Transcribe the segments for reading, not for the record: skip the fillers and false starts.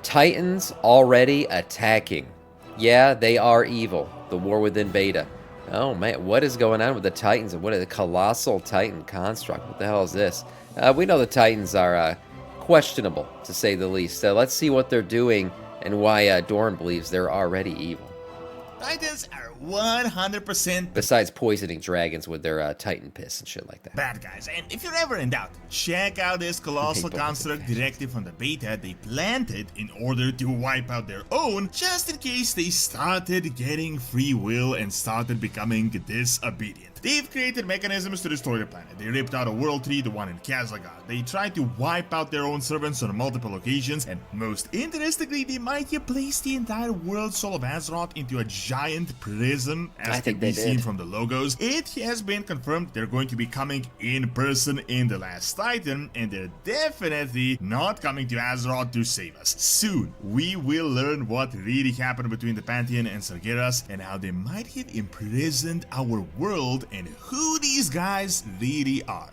Titans already attacking. Yeah, they are evil. The war within beta. Oh man, what is going on with the Titans? What is the colossal Titan construct? What the hell is this? We know the Titans are questionable, to say the least. Let's see what they're doing and why Dorn believes they're already evil. Titans are 100% Besides poisoning dragons with their Titan piss and shit like that. bad guys, and if you're ever in doubt, check out this colossal construct directly from the beta they planted in order to wipe out their own, just in case they started getting free will and started becoming disobedient. They've created mechanisms to destroy the planet. They ripped out a world tree, the one in Kazagard. They tried to wipe out their own servants on multiple occasions, and most interestingly, they might have placed the entire world soul of Azeroth into a giant prison, as can be seen from the logos. It has been confirmed they're going to be coming in person in The Last Titan, and they're definitely not coming to Azeroth to save us. Soon, we will learn what really happened between the Pantheon and Sargeras, and how they might have imprisoned our world, and who these guys really are.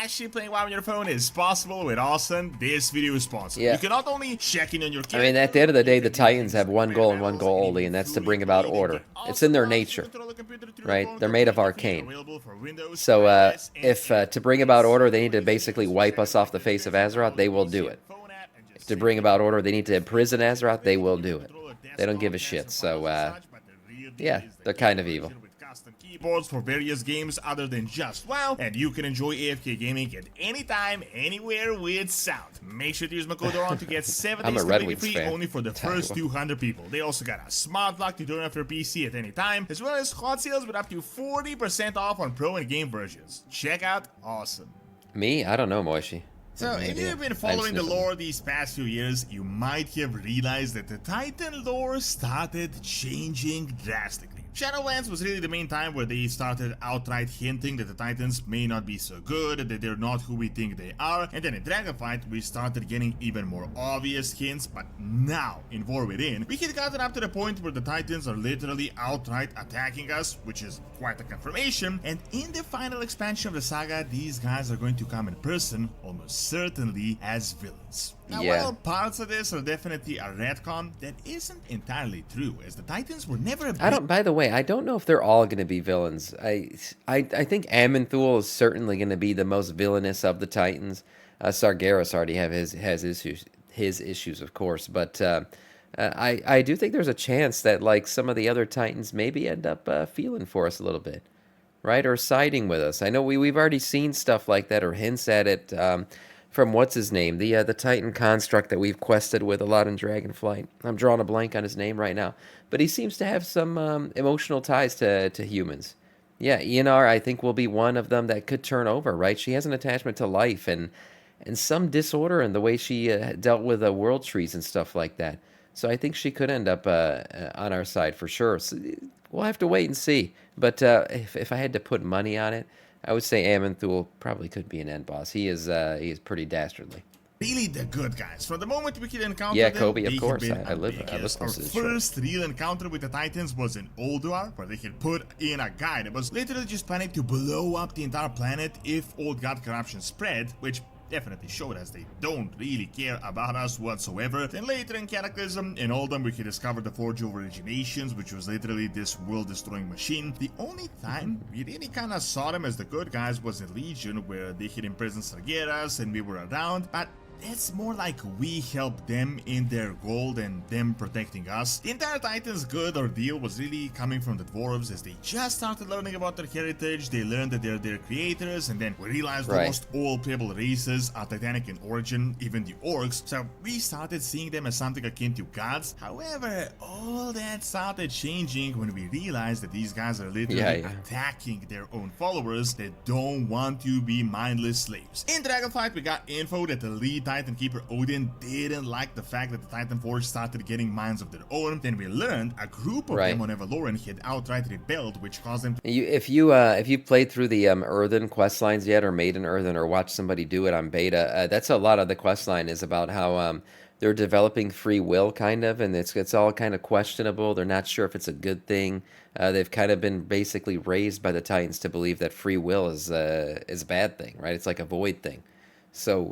Actually playing WoW on your phone is possible with Austin. This video is sponsored. Yeah. You can not only check in on your I mean, at the end of the day, the Titans have one goal and one goal only, and that's to bring about order. It's in their nature, right? They're made of arcane. So if to bring about order, they need to basically wipe us off the face of Azeroth, they will do it. If to bring about order, they need to imprison Azeroth, they will do it. They don't give a shit. So, yeah, they're kind of evil. Custom keyboards for various games other than just WoW, and you can enjoy AFK gaming at any time, anywhere with sound. Make sure to use my code on to get 7 days completely free only for the first 200 people. They also got a smart lock to turn off your PC at any time, as well as hot sales with up to 40% off on pro and game versions. Check out Awesome. Me? I don't know, Moishi. So, if you've been following the lore these past few years, you might have realized that the Titan lore started changing drastically. Shadowlands was really the main time where they started outright hinting that the Titans may not be so good, that they're not who we think they are, and then in Dragonflight we started getting even more obvious hints, but now, in War Within, we had gotten up to the point where the Titans are literally outright attacking us, which is quite a confirmation, and in the final expansion of the saga, these guys are going to come in person, almost certainly as villains. Now, while parts of this are definitely a retcon, that isn't entirely true, as the Titans were never a by the way, I don't know if they're all going to be villains. I think Aman'Thul is certainly going to be the most villainous of the Titans. Sargeras already has issues, of course, but I do think there's a chance that like some of the other Titans maybe end up feeling for us a little bit, right, or siding with us. I know we've already seen stuff like that or hints at it. From what's his name, the Titan construct that we've quested with a lot in Dragonflight. I'm drawing a blank on his name right now, but he seems to have some emotional ties to humans. Yeah, Eonar, I think, will be one of them that could turn over, right? She has an attachment to life and some disorder in the way she dealt with world trees and stuff like that. So I think she could end up on our side for sure. So we'll have to wait and see. But if I had to put money on it, I would say Aman'Thul probably could be an end boss. He is pretty dastardly. Really the good guys. From the moment we could encounter them, Kobe, of course. I live our first real encounter with the Titans was in Ulduar, where they had put in a guy that was literally just planning to blow up the entire planet if old god corruption spread, which definitely showed us they don't really care about us whatsoever. Then later in Cataclysm, in Oldham, we could discover the Forge of Originations, which was literally this world-destroying machine. The only time we really kind of saw them as the good guys was in Legion, where they had imprisoned Sargeras and we were around, but it's more like we helped them in their goal than them protecting us. The entire Titans good ordeal was really coming from the dwarves, as they just started learning about their heritage. They learned that they're their creators, and then we realized almost all playable races are Titanic in origin, even the orcs. So we started seeing them as something akin to gods. However, all that started changing when we realized that these guys are literally attacking their own followers that don't want to be mindless slaves. In Dragonflight, we got info that the lead Titan Keeper Odin didn't like the fact that the Titan Forge started getting minds of their own. Then we learned a group of them on Evaloran had outright rebelled, which caused them to... If you've played through the Earthen quest lines yet, or Maiden Earthen, or watched somebody do it on beta, that's a lot of the quest line is about how they're developing free will, kind of, and it's all kind of questionable. They're not sure if it's a good thing. They've kind of been basically raised by the Titans to believe that free will is a bad thing, right? It's like a void thing. So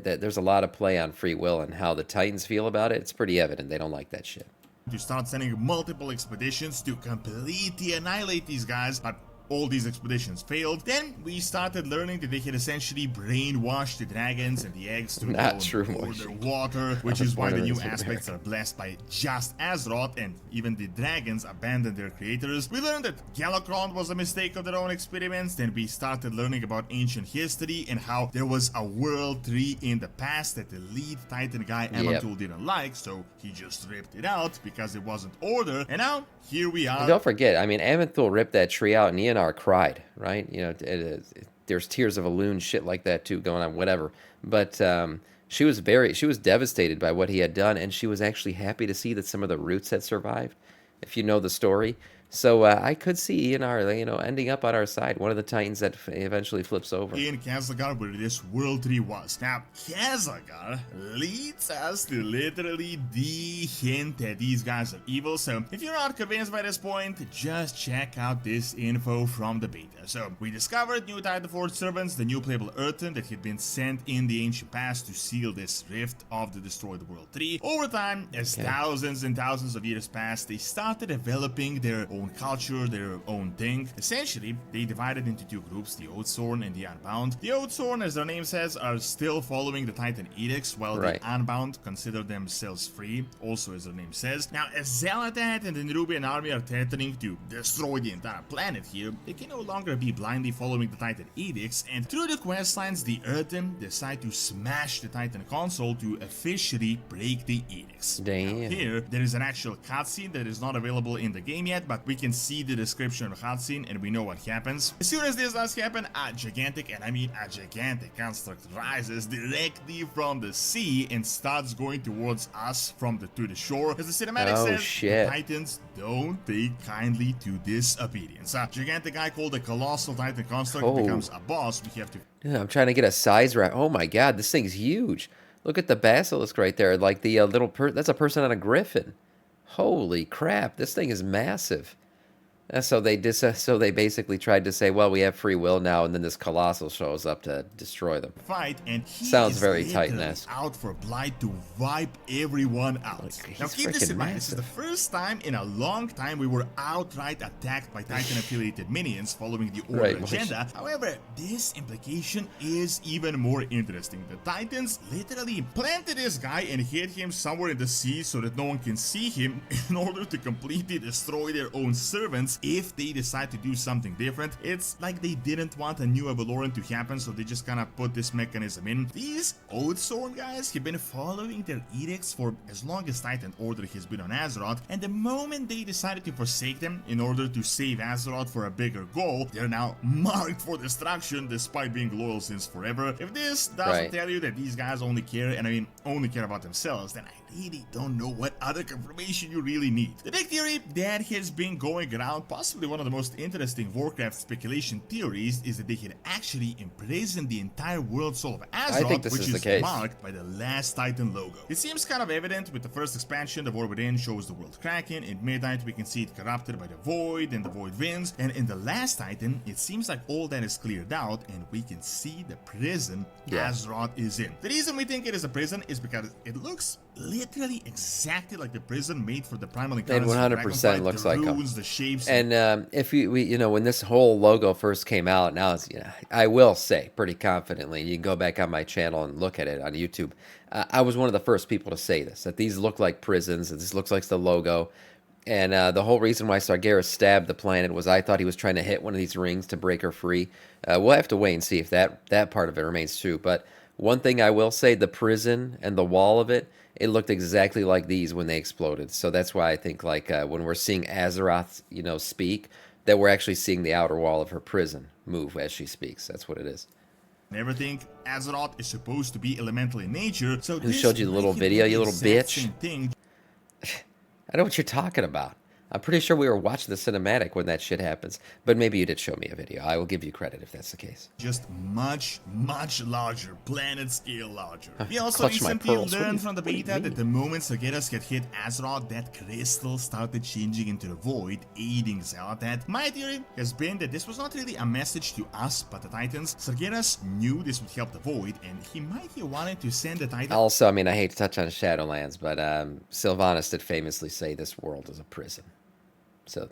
there's a lot of play on free will, and how the Titans feel about it. It's pretty evident they don't like that shit. To start sending multiple expeditions to completely annihilate these guys, but all these expeditions failed. Then we started learning that they had essentially brainwashed the dragons and the eggs to Not go true, and pour Moishi. their water, which I was is why born the and new raised in aspects America. are blessed by just Azeroth, and even the dragons abandoned their creators. We learned that Galakrond was a mistake of their own experiments. Then we started learning about ancient history and how there was a world tree in the past that the lead Titan guy Amantul didn't like, so he just ripped it out because it wasn't order. And now here we are. And don't forget, I mean, Amanthul ripped that tree out, and Eonar cried, right? You know, there's tears of a loon, shit like that too going on, whatever. But she was devastated by what he had done, and she was actually happy to see that some of the roots had survived, if you know the story. So I could see Eonar, you know, ending up on our side, one of the Titans that eventually flips over. In Kazlagar, where this world tree was. Now, Kazlagar leads us to literally the hint that these guys are evil. So if you're not convinced by this point, just check out this info from the beta. So we discovered new Titanforge servants, the new playable Earthen that had been sent in the ancient past to seal this rift of the destroyed world tree. Over time, as thousands and thousands of years passed, they started developing their own culture, their own thing. Essentially, they divided into two groups, the Oathsworn and the Unbound. The Oathsworn, as their name says, are still following the Titan edicts, while the Unbound consider themselves free, also as their name says. Now, as Xal'atath and the Nerubian army are threatening to destroy the entire planet here, they can no longer be blindly following the Titan edicts, and through the questlines, the Earthen decide to smash the Titan console to officially break the edicts. Damn. Now, here, there is an actual cutscene that is not available in the game yet, but we can see the description of the cutscene and we know what happens. As soon as this does happen, a gigantic, and I mean a gigantic construct rises directly from the sea and starts going towards us to the shore. As the cinematic says, shit. the Titans don't take kindly to disobedience. A gigantic guy called the Colossal Titan Construct becomes a boss. We have to... Yeah, I'm trying to get a size right. Oh my god, this thing's huge. Look at the basilisk right there, like the that's a person on a griffin. Holy crap, this thing is massive. So they basically tried to say, well, we have free will now, and then this colossal shows up to destroy them. Fight, and he sounds is very literally Titan-esque. out for Blight to wipe everyone out. Now keep this in mind, this is the first time in a long time we were outright attacked by Titan-affiliated minions following the Order agenda. However, this implication is even more interesting. The Titans literally planted this guy and hid him somewhere in the sea so that no one can see him in order to completely destroy their own servants if they decide to do something different. It's like they didn't want a new Avaloran to happen, so they just kind of put this mechanism in. These Oathsworn guys have been following their edicts for as long as Titan Order has been on Azeroth, and the moment they decided to forsake them in order to save Azeroth for a bigger goal, they're now marked for destruction despite being loyal since forever. If this doesn't tell you that these guys only care, and I mean only care about themselves, then I really don't know what other confirmation you really need. The big theory that has been going around, possibly one of the most interesting Warcraft speculation theories, is that they had actually imprisoned the entire world soul of Azeroth, which is marked by the last Titan logo. It seems kind of evident with the first expansion. The War Within shows the world cracking. In Midnight, we can see it corrupted by the Void and the Void Winds. And in the last Titan, it seems like all that is cleared out, and we can see the prison Azeroth is in. The reason we think it is a prison is because it looks literally exactly like the prison made for the primal encounters. It 100% looks like them. The shapes. And if you know, when this whole logo first came out, now it's, I will say pretty confidently, you can go back on my channel and look at it on YouTube. I was one of the first people to say this, that these look like prisons, that this looks like the logo. And the whole reason why Sargeras stabbed the planet was I thought he was trying to hit one of these rings to break her free. We'll have to wait and see if that part of it remains true. But one thing I will say, the prison and the wall of it, it looked exactly like these when they exploded. So that's why I think, like, when we're seeing Azeroth, speak, that we're actually seeing the outer wall of her prison move as she speaks. That's what it is. And everything, Azeroth is supposed to be elemental in nature. So who showed you the little video, you little bitch? I know what you're talking about. I'm pretty sure we were watching the cinematic when that shit happens. But maybe you did show me a video. I will give you credit if that's the case. Just much, much larger, planet scale larger. We also Clutch my recently pearls. learned from the What do you beta that mean? the moment Sargeras had hit Azeroth, that crystal started changing into the void, aiding Zealotet. My theory has been that this was not really a message to us, but the Titans. Sargeras knew this would help the void, and he might have wanted to send the Titans. Also, I mean, I hate to touch on Shadowlands, but Sylvanas did famously say this world is a prison. So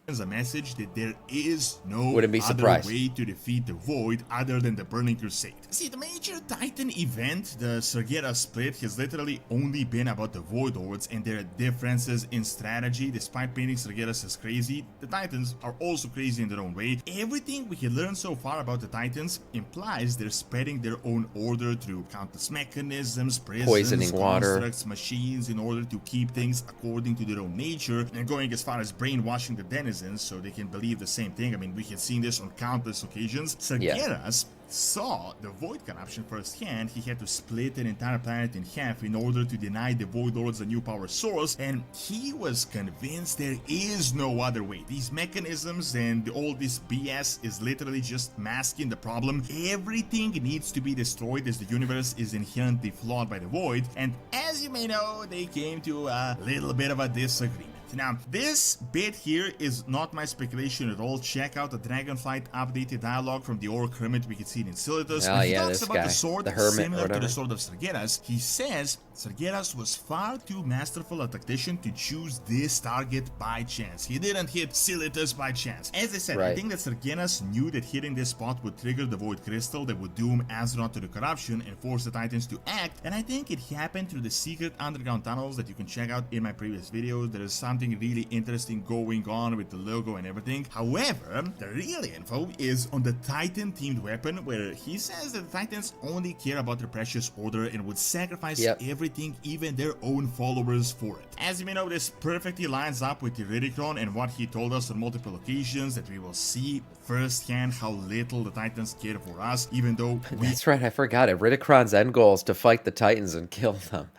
A message that there is no Wouldn't be other surprised. way to defeat the Void other than the Burning Crusade. See, the major Titan event, the Sargeras split, has literally only been about the Void Lords and their differences in strategy. Despite painting Sargeras as crazy, the Titans are also crazy in their own way. Everything we can learn so far about the Titans implies they're spreading their own order through countless mechanisms, prisons, Poisoning water. constructs, machines in order to keep things according to their own nature, and going as far as brainwashing the denizens so they can believe the same thing. I mean, we have seen this on countless occasions. Sargeras saw the Void corruption firsthand. He had to split an entire planet in half in order to deny the Void Lords a new power source, and he was convinced there is no other way. These mechanisms and all this BS is literally just masking the problem. Everything needs to be destroyed as the universe is inherently flawed by the Void, and as you may know, they came to a little bit of a disagreement. Now, this bit here is not my speculation at all. Check out the Dragonflight updated dialogue from the Orc Hermit we could see in Enceladus. Oh, When he yeah, talks this about guy, the sword, the Hermit or similar to the whatever. sword of Sargeras, he says Sargeras was far too masterful a tactician to choose this target by chance. He didn't hit Enceladus by chance. As I said, I Right. think that Sargeras knew that hitting this spot would trigger the Void Crystal that would doom Azeroth to the corruption and force the Titans to act, and I think it happened through the secret underground tunnels that you can check out in my previous videos. There is something really interesting going on with the logo and everything. However, the real info is on the Titan themed weapon, where he says that the Titans only care about their precious order and would sacrifice everything, even their own followers, for it. As you may know, this perfectly lines up with Iridicron and what he told us on multiple occasions, that we will see firsthand how little the Titans care for us, even though we That's right, I forgot it. Ridicron's end goal is to fight the Titans and kill them.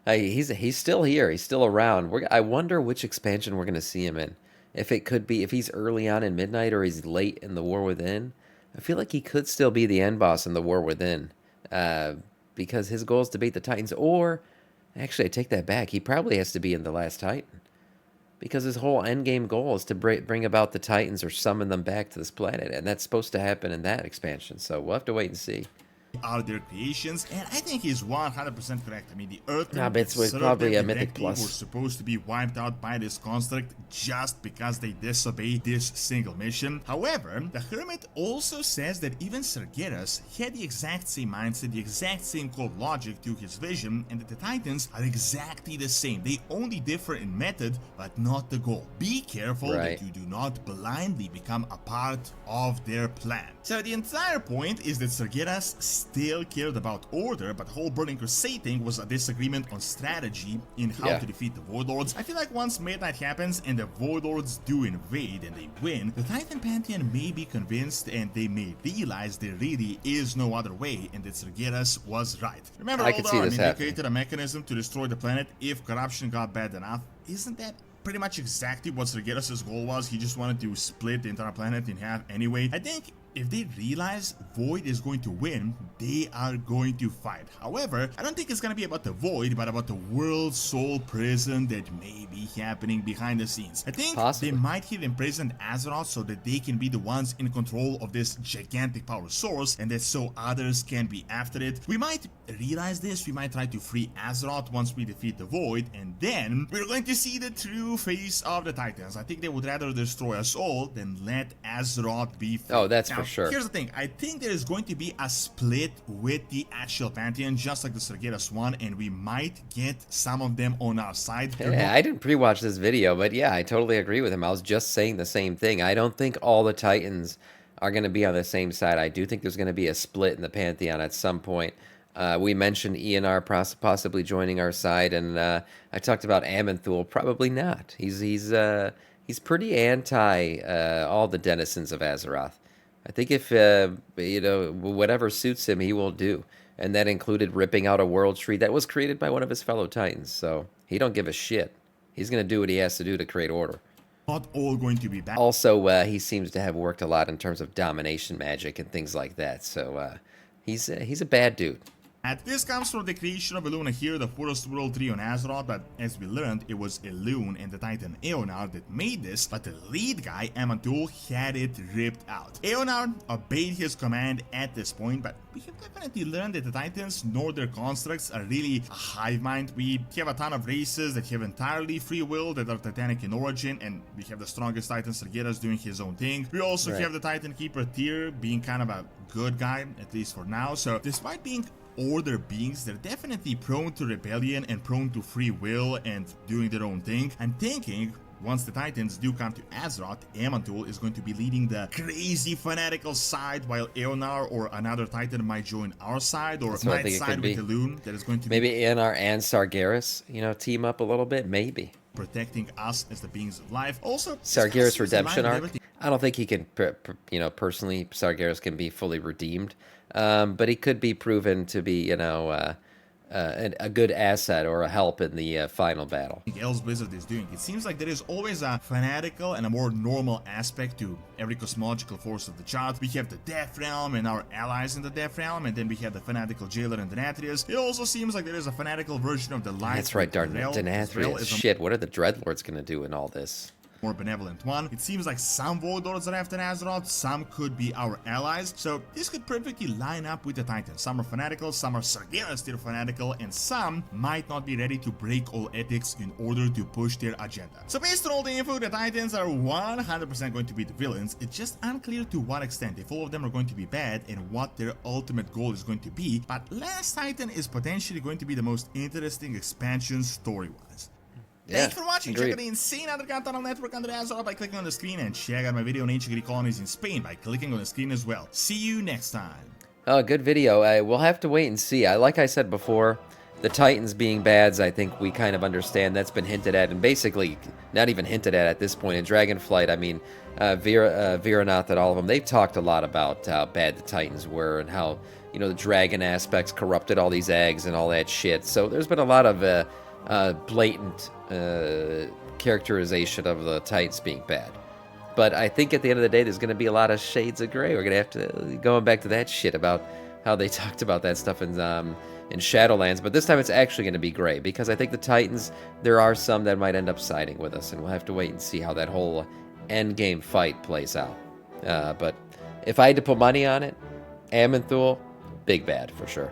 He's still here. He's still around. I wonder which expansion we're going to see him in. If it could be, if he's early on in Midnight or he's late in the War Within. I feel like he could still be the end boss in the War Within, because his goal is to beat the Titans. Or, actually, I take that back. He probably has to be in the Last Titan, because his whole end game goal is to bring about the Titans or summon them back to this planet, and that's supposed to happen in that expansion. So we'll have to wait and see. are their creations, and I think he's 100% correct. I mean, the Earth Nah, but it's probably a Mythic were Plus. supposed to be wiped out by this construct just because they disobeyed this single mission. However, the Hermit also says that even Sargeras had the exact same mindset, the exact same cold logic to his vision, and that the Titans are exactly the same. They only differ in method, but not the goal. Be careful Right. that you do not blindly become a part of their plan. So the entire point is that Sargeras still cared about order, but the whole Burning Crusade thing was a disagreement on strategy in how to defeat the Void Lords. I feel like once Midnight happens and the Void Lords do invade and they win, the Titan Pantheon may be convinced and they may realize there really is no other way and that Sargeras was right. Remember, I could see this they happening. created a mechanism to destroy the planet if corruption got bad enough. Isn't that pretty much exactly what Sargeras' goal was? He just wanted to split the entire planet in half anyway. I think if they realize Void is going to win, they are going to fight. However, I don't think it's going to be about the Void, but about the World Soul Prison that may be happening behind the scenes. I think Possibly. they might have imprisoned Azeroth so that they can be the ones in control of this gigantic power source, and that so others can be after it. We might realize this, we might try to free Azeroth once we defeat the Void, and then we're going to see the true face of the Titans. I think they would rather destroy us all than let Azeroth be free. Oh, that's Now, for sure. Here's the thing, I think there is going to be a split with the actual Pantheon, just like the Sargeras one, and we might get some of them on our side. Yeah, I didn't pre-watch this video, but yeah, I totally agree with him. I was just saying the same thing. I don't think all the Titans are going to be on the same side. I do think there's going to be a split in the Pantheon at some point. We mentioned ENR possibly joining our side, and I talked about Amenthul. Probably not. He's pretty anti all the denizens of Azeroth. I think if whatever suits him, he will do, and that included ripping out a world tree that was created by one of his fellow Titans. So he don't give a shit. He's gonna do what he has to do to create order. not all going to be bad. Also, he seems to have worked a lot in terms of domination magic and things like that. So he's a bad dude. This comes from the creation of Eluna here, the Forest World Tree on Azeroth, but as we learned, it was Elune and the Titan Eonar that made this, but the lead guy, Amantul, had it ripped out. Eonar obeyed his command at this point, but we have definitely learned that the Titans nor their constructs are really a hive mind. We have a ton of races that have entirely free will, that are Titanic in origin, and we have the strongest Titan, Sargeras, doing his own thing. We also have the Titan Keeper Tyr being kind of a good guy, at least for now, so despite being order beings, they're definitely prone to rebellion and prone to free will and doing their own thing. I'm thinking once the Titans do come to Azeroth, Amantul is going to be leading the crazy fanatical side, while Eonar or another Titan might join our side, or might side with Elune. That is going to maybe Eonar and Sargeras, you know, team up a little bit, maybe. Protecting us as the beings of life. Also, Sargeras redemption arc. I don't think he can, you know, personally, Sargeras can be fully redeemed, but he could be proven to be, you know, a good asset or a help in the final battle. Else Blizzard is doing. It seems like there is always a fanatical and a more normal aspect to every cosmological force of the chart. We have the Death Realm and our allies in the Death Realm, and then we have the fanatical Jailer and Denatrius. It also seems like there is a fanatical version of the Light. That's right, Denatrius. Shit, what are the Dreadlords going to do in all this? More benevolent one. It seems like some Void Lords are after Azeroth, some could be our allies, so this could perfectly line up with the Titans. Some are fanatical, some are Sargeras still fanatical, and some might not be ready to break all ethics in order to push their agenda. So based on all the info, the Titans are 100% going to be the villains. It's just unclear to what extent, if all of them are going to be bad and what their ultimate goal is going to be, but Last Titan is potentially going to be the most interesting expansion story-wise. Thanks for watching. Check out the insane other content on Network under Azeroth by clicking on the screen, and check out my video on ancient Greek colonies in Spain by clicking on the screen as well. See you next time. Oh, good video. We'll have to wait and see. Like I said before, the Titans being bads, I think we kind of understand. That's been hinted at, and basically not even hinted at this point. In Dragonflight, I mean, Viranath and all of them, they've talked a lot about how bad the Titans were and how, you know, the dragon aspects corrupted all these eggs and all that shit. So there's been a lot of blatant characterization of the Titans being bad. But I think at the end of the day, there's going to be a lot of shades of gray. We're going to have to, going back to that shit about how they talked about that stuff in Shadowlands. But this time it's actually going to be gray, because I think the Titans, there are some that might end up siding with us, and we'll have to wait and see how that whole endgame fight plays out. But if I had to put money on it, Amantul, big bad for sure.